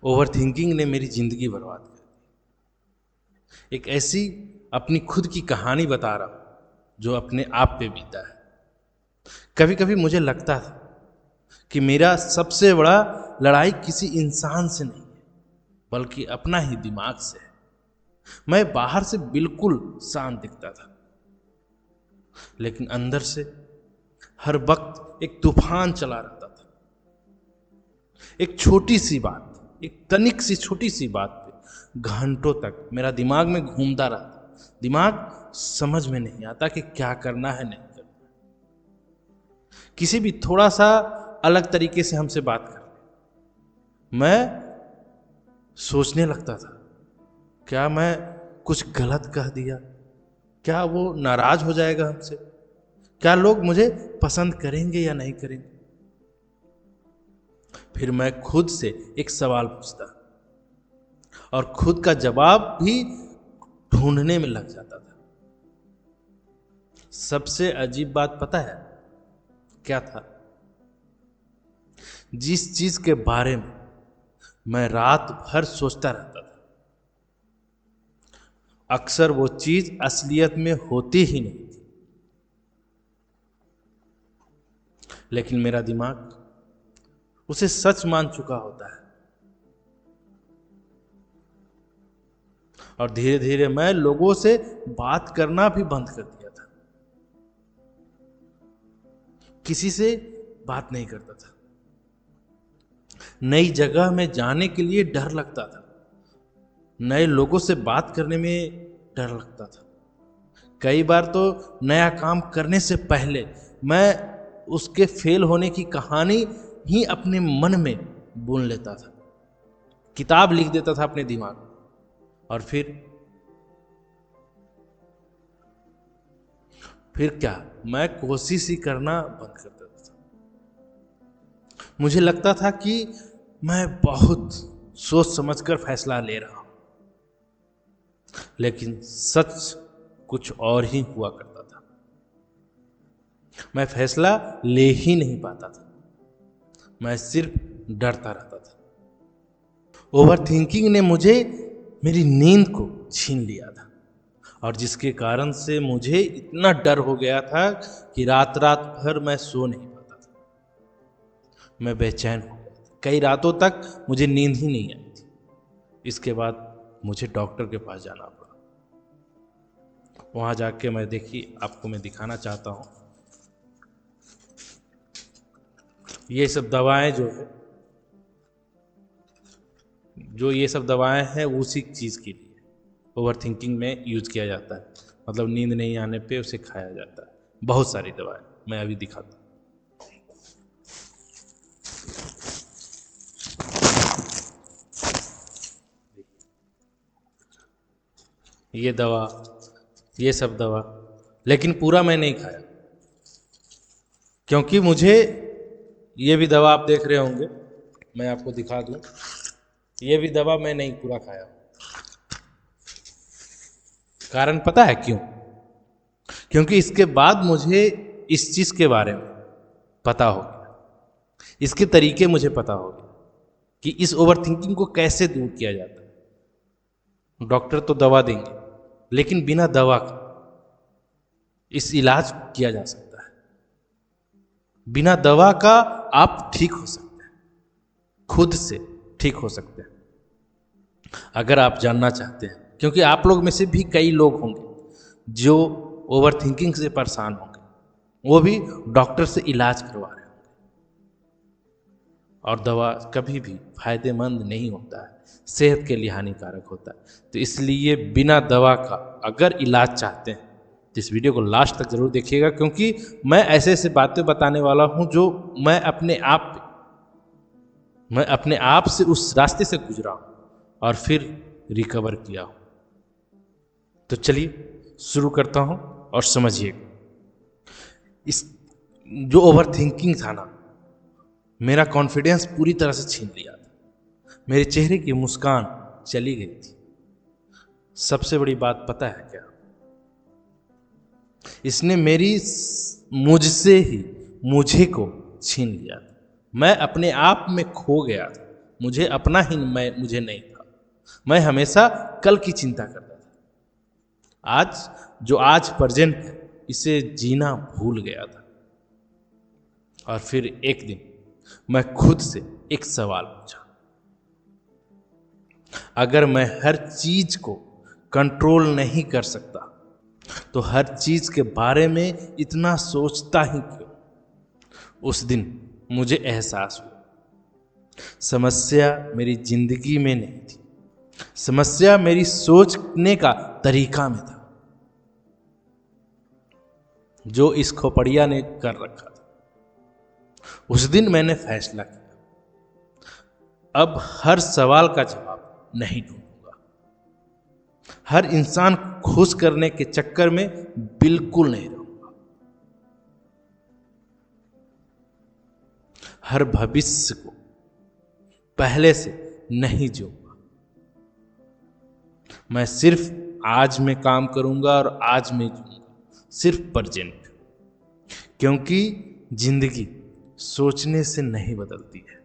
Over thinking ने मेरी जिंदगी बर्बाद कर दी। एक ऐसी अपनी खुद की कहानी बता रहा हूं जो अपने आप पे बीता है। कभी कभी मुझे लगता था कि मेरा सबसे बड़ा लड़ाई किसी इंसान से नहीं है, बल्कि अपना ही दिमाग से है। मैं बाहर से बिल्कुल शांत दिखता था, लेकिन अंदर से हर वक्त एक तूफान चला रहता था। एक छोटी सी बात, एक तनिक सी छोटी सी बात पे घंटों तक मेरा दिमाग में घूमता रहता। दिमाग समझ में नहीं आता कि क्या करना है, नहीं करना। किसी भी थोड़ा सा अलग तरीके से हमसे बात कर, मैं सोचने लगता था, क्या मैं कुछ गलत कह दिया? क्या वो नाराज हो जाएगा हमसे? क्या लोग मुझे पसंद करेंगे या नहीं करेंगे? फिर मैं खुद से एक सवाल पूछता और खुद का जवाब भी ढूंढने में लग जाता था। सबसे अजीब बात पता है क्या था? जिस चीज के बारे में मैं रात भर सोचता रहता था, अक्सर वो चीज असलियत में होती ही नहीं थी। लेकिन मेरा दिमाग उसे सच मान चुका होता है, और धीरे धीरे मैं लोगों से बात करना भी बंद कर दिया था। किसी से बात नहीं करता था। नई जगह में जाने के लिए डर लगता था। नए लोगों से बात करने में डर लगता था। कई बार तो नया काम करने से पहले मैं उसके फेल होने की कहानी ही अपने मन में बुन लेता था, किताब लिख देता था अपने दिमाग में, और फिर क्या, मैं कोशिश ही करना बंद कर देता था। मुझे लगता था कि मैं बहुत सोच समझकर फैसला ले रहा हूं, लेकिन सच कुछ और ही हुआ करता था। मैं फैसला ले ही नहीं पाता था, मैं सिर्फ डरता रहता था। ओवर थिंकिंग ने मुझे मेरी नींद को छीन लिया था, और जिसके कारण से मुझे इतना डर हो गया था कि रात रात भर मैं सो नहीं पाता था। मैं बेचैन हो गया था। कई रातों तक मुझे नींद ही नहीं आई थी। इसके बाद मुझे डॉक्टर के पास जाना पड़ा। वहां जाके मैं आपको मैं दिखाना चाहता हूं। ये सब दवाएं जो ये सब दवाएं हैं उसी चीज़ के लिए ओवर थिंकिंग में यूज किया जाता है। मतलब नींद नहीं आने पे उसे खाया जाता है। बहुत सारी दवाएं मैं अभी दिखाता हूँ। ये दवा, ये सब दवा, लेकिन पूरा मैं नहीं खाया, क्योंकि मुझे ये भी दवा आप देख रहे होंगे, मैं आपको दिखा दूं। ये भी दवा मैं नहीं पूरा खाया। कारण पता है क्यों? क्योंकि इसके बाद मुझे इस चीज के बारे में पता हो गया, इसके तरीके मुझे पता हो गए कि इस ओवर थिंकिंग को कैसे दूर किया जाता है। डॉक्टर तो दवा देंगे, लेकिन बिना दवा के इस इलाज किया जा सकता है। बिना दवा का आप ठीक हो सकते हैं, खुद से ठीक हो सकते हैं, अगर आप जानना चाहते हैं। क्योंकि आप लोग में से भी कई लोग होंगे जो ओवर थिंकिंग से परेशान होंगे, वो भी डॉक्टर से इलाज करवा रहे होंगे, और दवा कभी भी फायदेमंद नहीं होता है, सेहत के लिए हानिकारक होता है। तो इसलिए बिना दवा का अगर इलाज चाहते हैं तो इस वीडियो को लास्ट तक जरूर देखिएगा, क्योंकि मैं ऐसे ऐसे बातें बताने वाला हूं जो मैं अपने आप से उस रास्ते से गुजरा हूं और फिर रिकवर किया हूं। तो चलिए शुरू करता हूं और समझिएगा। इस जो ओवर थिंकिंग था ना, मेरा कॉन्फिडेंस पूरी तरह से छीन लिया था। मेरे चेहरे की मुस्कान चली गई थी। सबसे बड़ी बात पता है क्या? इसने मुझे को छीन लिया था। मैं अपने आप में खो गया था। मुझे अपना ही मुझे नहीं था। मैं हमेशा कल की चिंता करता था। आज जो आज प्रेजेंट है इसे जीना भूल गया था। और फिर एक दिन मैं खुद से एक सवाल पूछा, अगर मैं हर चीज को कंट्रोल नहीं कर सकता तो हर चीज के बारे में इतना सोचता ही क्यों? उस दिन मुझे एहसास हुआ समस्या मेरी जिंदगी में नहीं थी, समस्या मेरी सोचने का तरीका में था जो इस खोपड़िया ने कर रखा था। उस दिन मैंने फैसला किया, अब हर सवाल का जवाब नहीं ढूंढूंगा, हर इंसान को खुश करने के चक्कर में बिल्कुल नहीं रहूंगा, हर भविष्य को पहले से नहीं जीऊंगा। मैं सिर्फ आज में काम करूंगा और आज में जीऊंगा, सिर्फ प्रेजेंट, क्योंकि जिंदगी सोचने से नहीं बदलती है,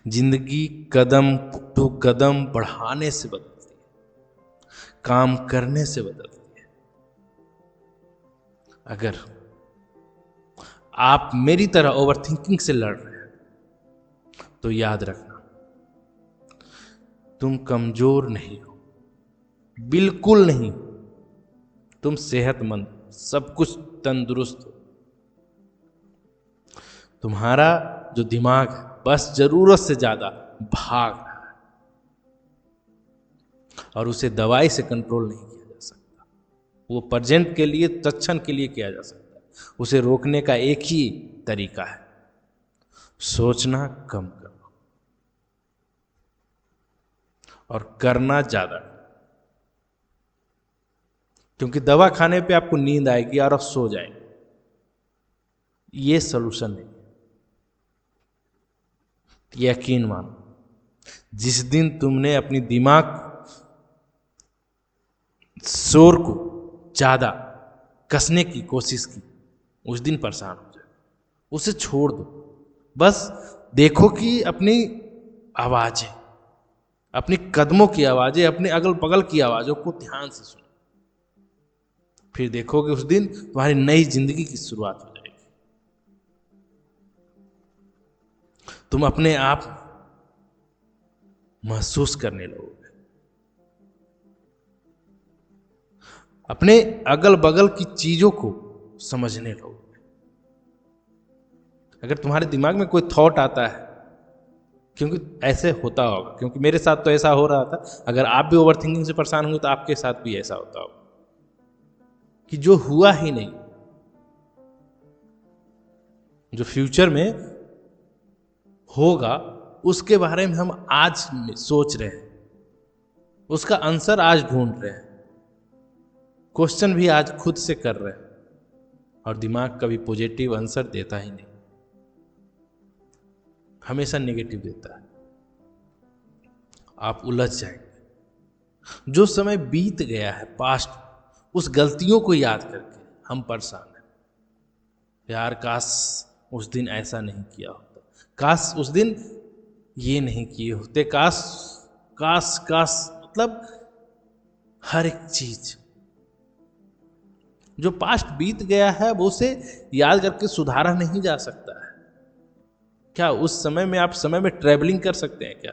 जिंदगी कदम टू कदम बढ़ाने से बदलती है, काम करने से बदलती है। अगर आप मेरी तरह ओवरथिंकिंग से लड़ रहे हैं तो याद रखना, तुम कमजोर नहीं हो, बिल्कुल नहीं हो। तुम सेहतमंद, सब कुछ तंदुरुस्त हो। तुम्हारा जो दिमाग है बस जरूरत से ज्यादा भाग रहा है और उसे दवाई से कंट्रोल नहीं किया जा सकता। वो प्रेजेंट के लिए, तत्क्षण के लिए किया जा सकता है। उसे रोकने का एक ही तरीका है, सोचना कम करो और करना ज्यादा। क्योंकि दवा खाने पे आपको नींद आएगी और आप सो जाएंगे, ये सलूशन नहीं। यकीन मानो, जिस दिन तुमने अपनी दिमाग शोर को ज्यादा कसने की कोशिश की, उस दिन परेशान हो जाए। उसे छोड़ दो, बस देखो कि अपनी आवाजें, अपनी कदमों की आवाजें, अपने अगल बगल की आवाजों को ध्यान से सुनो। फिर देखोगे उस दिन तुम्हारी नई जिंदगी की शुरुआत हो जाएगी। तुम अपने आप महसूस करने लगोगे, अपने अगल बगल की चीजों को समझने लगोगे। अगर तुम्हारे दिमाग में कोई थॉट आता है, क्योंकि ऐसे होता होगा, क्योंकि मेरे साथ तो ऐसा हो रहा था, अगर आप भी ओवर थिंकिंग से परेशान होंगे तो आपके साथ भी ऐसा होता होगा कि जो हुआ ही नहीं, जो फ्यूचर में होगा उसके बारे में हम आज सोच रहे हैं, उसका आंसर आज ढूंढ रहे हैं, क्वेश्चन भी आज खुद से कर रहे हैं, और दिमाग कभी पॉजिटिव आंसर देता ही नहीं, हमेशा नेगेटिव देता है। आप उलझ जाएंगे। जो समय बीत गया है पास्ट, उस गलतियों को याद करके हम परेशान हैं। यार काश उस दिन ऐसा नहीं किया होता, काश उस दिन ये नहीं किए होते, काश काश काश, मतलब हर एक चीज जो पास्ट बीत गया है वो उसे याद करके सुधारा नहीं जा सकता है। क्या उस समय में आप समय में ट्रेवलिंग कर सकते हैं? क्या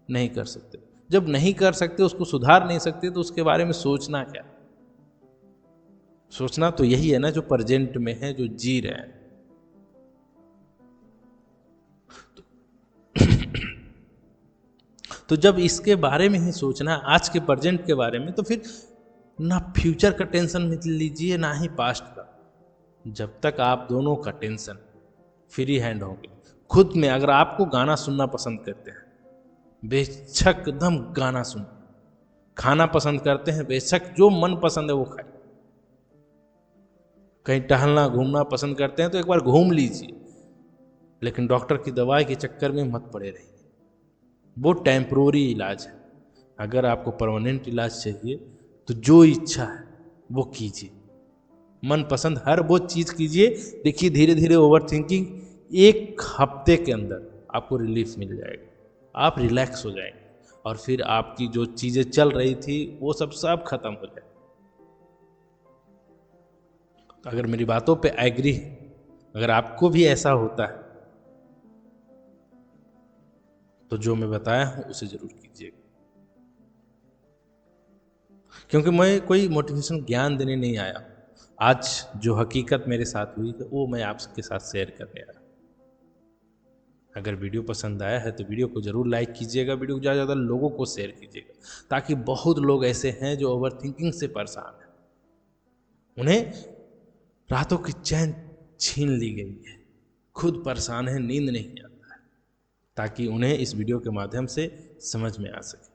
नहीं कर सकते। जब नहीं कर सकते, उसको सुधार नहीं सकते, तो उसके बारे में सोचना क्या? सोचना तो यही है ना जो प्रेजेंट में है, जो जी रहे हैं। तो जब इसके बारे में ही सोचना, आज के प्रेजेंट के बारे में, तो फिर ना फ्यूचर का टेंशन मत लीजिए ना ही पास्ट का। जब तक आप दोनों का टेंशन फ्री हैंड होंगे खुद में। अगर आपको गाना सुनना पसंद करते हैं, बेशक एकदम गाना सुन, खाना पसंद करते हैं, बेशक जो मन पसंद है वो खाए, कहीं टहलना घूमना पसंद करते हैं तो एक बार घूम लीजिए, लेकिन डॉक्टर की दवाई के चक्कर में मत पड़े रहिए। वो टेम्प्रोरी इलाज है। अगर आपको परमानेंट इलाज चाहिए तो जो इच्छा है वो कीजिए, मन पसंद हर वो चीज कीजिए। देखिए धीरे धीरे ओवर थिंकिंग 1 हफ्ते के अंदर आपको रिलीफ मिल जाएगा, आप रिलैक्स हो जाएंगे और फिर आपकी जो चीज़ें चल रही थी वो सब खत्म हो जाए। अगर मेरी बातों पे एग्री है, अगर आपको भी ऐसा होता है तो जो मैं बताया हूं उसे जरूर कीजिएगा, क्योंकि मैं कोई मोटिवेशन ज्ञान देने नहीं आया। आज जो हकीकत मेरे साथ हुई है वो मैं आपके साथ शेयर करने आया। अगर वीडियो पसंद आया है तो वीडियो को जरूर लाइक कीजिएगा, वीडियो को ज़्यादा से ज़्यादा लोगों को शेयर कीजिएगा, ताकि बहुत लोग ऐसे हैं जो ओवर थिंकिंग से परेशान हैं, उन्हें रातों की चैन छीन ली गई है, खुद परेशान है, नींद नहीं आता है, ताकि उन्हें इस वीडियो के माध्यम से समझ में आ सके।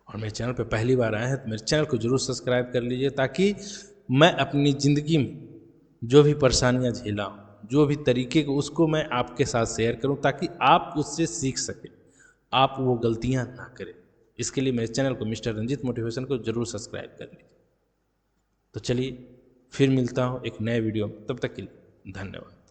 और मेरे चैनल पे पहली बार आए हैं तो मेरे चैनल को जरूर सब्सक्राइब कर लीजिए, ताकि मैं अपनी ज़िंदगी में जो भी परेशानियां झेला हूँ, जो भी तरीके को, उसको मैं आपके साथ शेयर करूं, ताकि आप उससे सीख सकें, आप वो गलतियां ना करें। इसके लिए मेरे चैनल को मिस्टर रंजीत मोटिवेशन को जरूर सब्सक्राइब कर लीजिए। तो चलिए फिर मिलता हूँ एक नए वीडियो में, तब तक के लिए धन्यवाद।